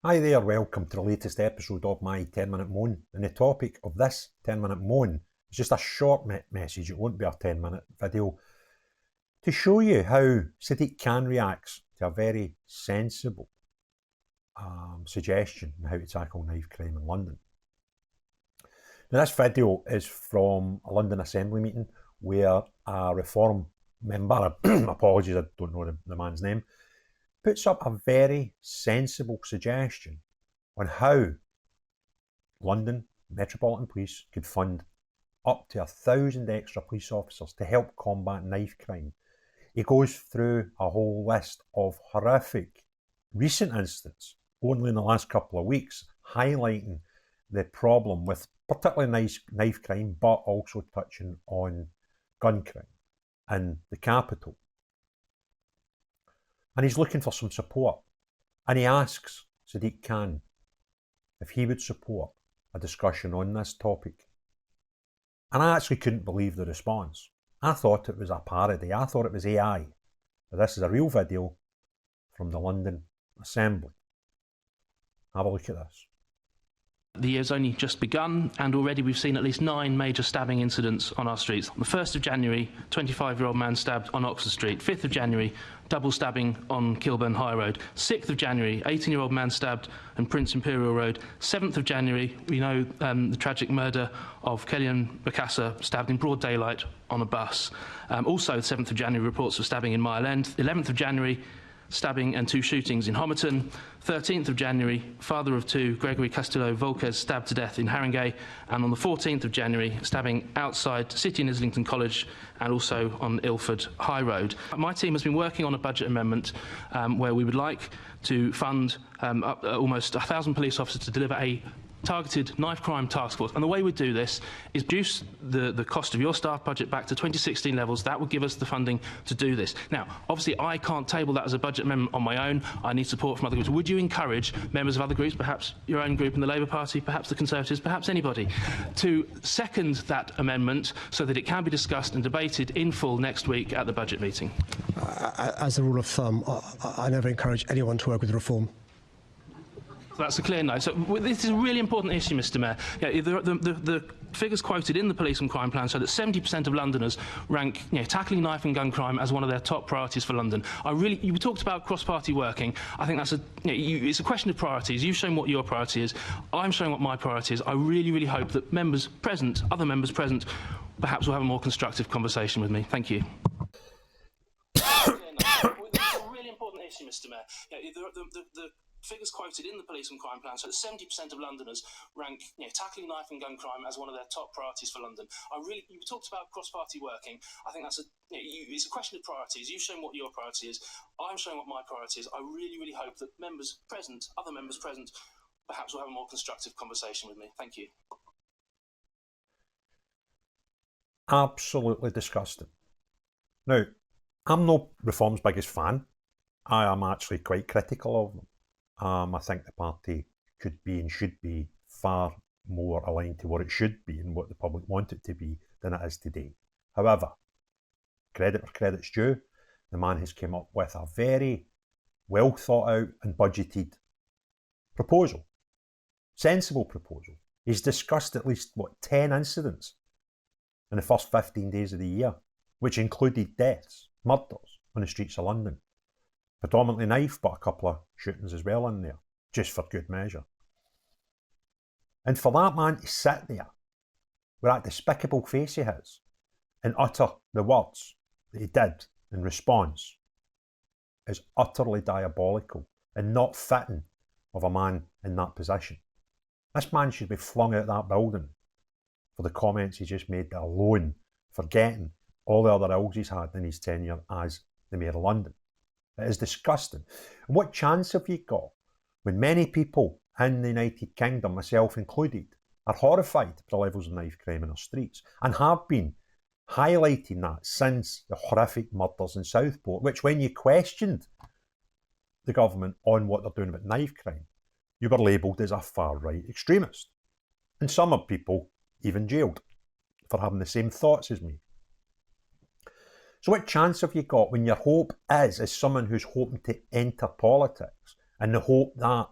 Hi there, welcome to the latest episode of my 10-minute moan. And the topic of this 10-minute moan is just a short message, it won't be a 10-minute video, to show you how Saddiq Khan reacts to a very sensible suggestion on how to tackle knife crime in London. Now, this video is from a London Assembly meeting where a Reform member, apologies, I don't know the man's name, puts up a very sensible suggestion on how London Metropolitan Police could fund up to 1,000 extra police officers to help combat knife crime. He goes through a whole list of horrific recent incidents, only in the last couple of weeks, highlighting the problem with particularly knife crime, but also touching on gun crime in the capital. And he's looking for some support. And he asks Sadiq Khan if he would support a discussion on this topic. And I actually couldn't believe the response. I thought it was a parody. I thought it was AI. But this is a real video from the London Assembly. Have a look at this. The year's only just begun, and already we've seen at least 9 major stabbing incidents on our streets. On the 1st of January, 25-year-old man stabbed on Oxford Street. 5th of January, double stabbing on Kilburn High Road. 6th of January, 18-year-old man stabbed on Prince Imperial Road. 7th of January, we know the tragic murder of Kellyanne Bokassa, stabbed in broad daylight on a bus. Also, 7th of January, reports of stabbing in Mile End. 11th of January, stabbing and 2 shootings in Homerton. 13th of January, father of 2, Gregory Castillo Volquez, stabbed to death in Haringey. And on the 14th of January, stabbing outside City and Islington College and also on Ilford High Road. My team has been working on a budget amendment where we would like to fund almost 1,000 police officers to deliver a targeted knife crime task force. And the way we do this is reduce the cost of your staff budget back to 2016 levels. That would give us the funding to do this. Now, obviously, I can't table that as a budget amendment on my own. I need support from other groups. Would you encourage members of other groups, perhaps your own group in the Labour Party, perhaps the Conservatives, perhaps anybody, to second that amendment so that it can be discussed and debated in full next week at the budget meeting? As a rule of thumb, I never encourage anyone to work with Reform. That's a clear no. So this is a really important issue, Mr. Mayor. Yeah, the figures quoted in the police and crime plan show that 70% of Londoners rank tackling knife and gun crime as one of their top priorities for London. You talked about cross-party working. I think that's it's a question of priorities. You've shown what your priority is. I'm showing what my priority is. I really, really hope that members present, other members present, perhaps will have a more constructive conversation with me. Thank you. It's a really important issue, Mr. Mayor. Yeah, the figures quoted in the police and crime plan show that 70% of Londoners rank tackling knife and gun crime as one of their top priorities for London. You talked about cross-party working. I think that's it's a question of priorities. You've shown what your priority is. I'm showing what my priority is. I really, really hope that members present, other members present, perhaps will have a more constructive conversation with me. Thank you. Absolutely disgusting. Now, I'm no Reform's biggest fan. I am actually quite critical of them. I think the party could be and should be far more aligned to what it should be and what the public want it to be than it is today. However, credit where credit's due, the man has come up with a very well thought out and budgeted proposal, sensible proposal. He's discussed at least, 10 incidents in the first 15 days of the year, which included deaths, murders on the streets of London. Predominantly knife, but a couple of shootings as well in there, just for good measure. And for that man to sit there with that despicable face he has and utter the words that he did in response is utterly diabolical and not fitting of a man in that position. This man should be flung out of that building for the comments he just made alone, forgetting all the other ills he's had in his tenure as the Mayor of London. It is disgusting. And what chance have you got when many people in the United Kingdom, myself included, are horrified at the levels of knife crime in our streets and have been highlighting that since the horrific murders in Southport, which when you questioned the government on what they're doing about knife crime, you were labelled as a far-right extremist. And some of people even jailed for having the same thoughts as me. So what chance have you got when your hope is, as someone who's hoping to enter politics, and the hope that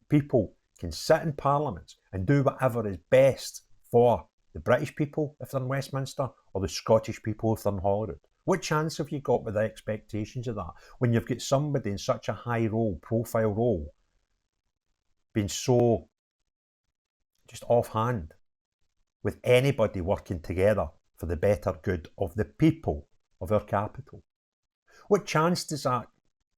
people can sit in parliaments and do whatever is best for the British people if they're in Westminster or the Scottish people if they're in Holyrood? What chance have you got with the expectations of that when you've got somebody in such a high role, profile role, being so just offhand with anybody working together for the better good of the people of our capital? What chance does that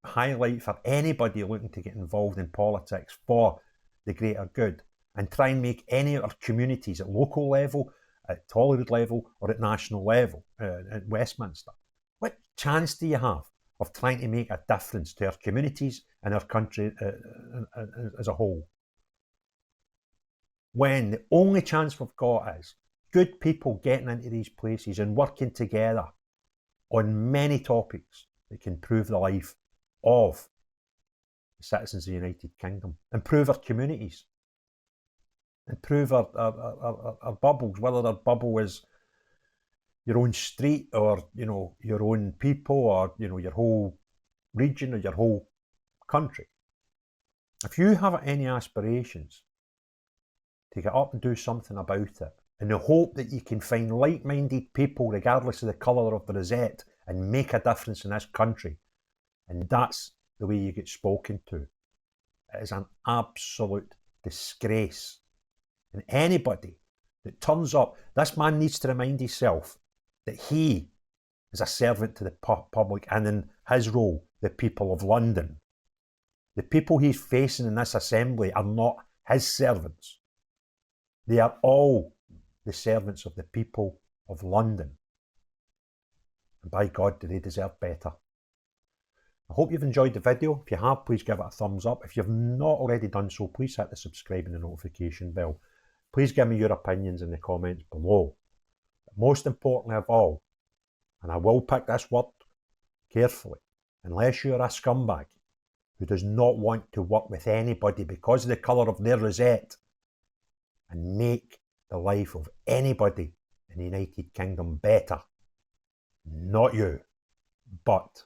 highlight for anybody looking to get involved in politics for the greater good and try and make any of our communities at local level, at Holyrood level, or at national level, at Westminster? What chance do you have of trying to make a difference to our communities and our country as a whole, when the only chance we've got is good people getting into these places and working together on many topics that can improve the life of the citizens of the United Kingdom, improve our communities, improve our bubbles, whether our bubble is your own street or, your own people or, your whole region or your whole country. If you have any aspirations to get up and do something about it, in the hope that you can find like-minded people regardless of the colour of the rosette and make a difference in this country, and that's the way you get spoken to, it is an absolute disgrace. And anybody that turns up, this man needs to remind himself that he is a servant to the public, and in his role, the people of London. The people he's facing in this assembly are not his servants. They are all the servants of the people of London. And by God, do they deserve better. I hope you've enjoyed the video. If you have, please give it a thumbs up. If you've not already done so, please hit the subscribe and the notification bell. Please give me your opinions in the comments below. But most importantly of all, and I will pick this word carefully, unless you're a scumbag who does not want to work with anybody because of the colour of their rosette and make the life of anybody in the United Kingdom better. Not you, but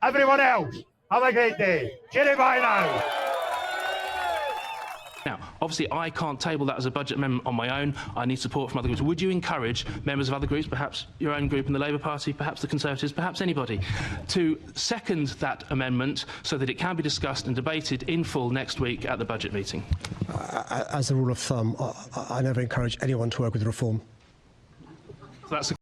everyone else. Have a great day. Cheerio bye now. Now, obviously, I can't table that as a budget amendment on my own. I need support from other groups. Would you encourage members of other groups, perhaps your own group in the Labour Party, perhaps the Conservatives, perhaps anybody, to second that amendment so that it can be discussed and debated in full next week at the budget meeting? As a rule of thumb, I never encourage anyone to work with reform. So that's a